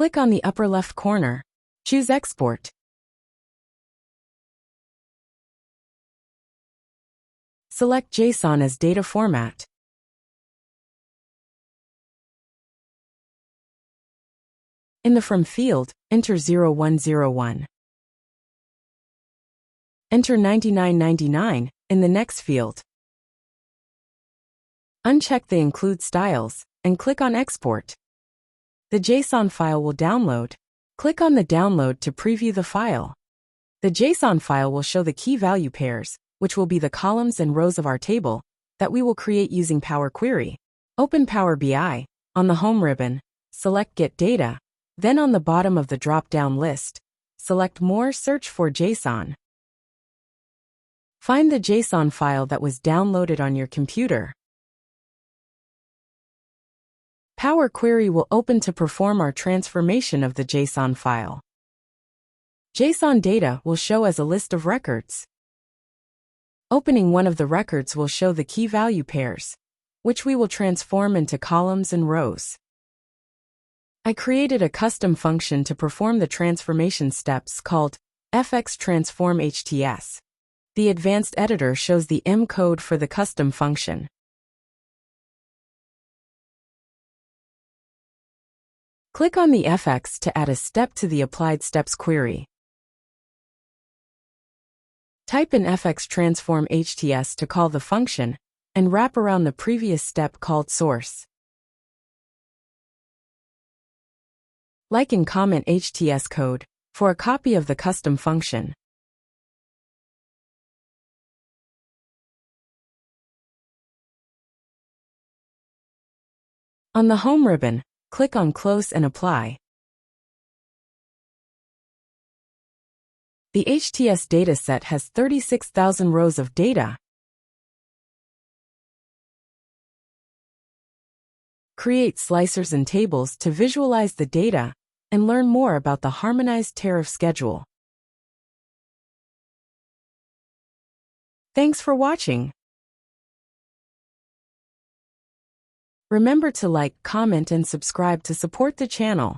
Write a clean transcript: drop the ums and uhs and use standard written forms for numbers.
Click on the upper left corner. Choose Export. Select JSON as data format. In the From field, enter 0101. Enter 99.99 in the Next field. Uncheck the Include Styles, and click on Export. The JSON file will download. Click on the Download to preview the file. The JSON file will show the key value pairs, which will be the columns and rows of our table, that we will create using Power Query. Open Power BI. On the Home ribbon, select Get Data. Then on the bottom of the drop-down list, select More, search for JSON. Find the JSON file that was downloaded on your computer. Power Query will open to perform our transformation of the JSON file. JSON data will show as a list of records. Opening one of the records will show the key value pairs, which we will transform into columns and rows. I created a custom function to perform the transformation steps called FX Transform HTS. The advanced editor shows the M code for the custom function. Click on the FX to add a step to the Applied Steps query. Type in FX Transform HTS to call the function, and wrap around the previous step called Source. Like and comment HTS code for a copy of the custom function. On the Home ribbon, click on Close and Apply. The HTS dataset has 36,000 rows of data. Create slicers and tables to visualize the data and learn more about the Harmonized Tariff Schedule. Thanks for watching. Remember to like, comment, and subscribe to support the channel.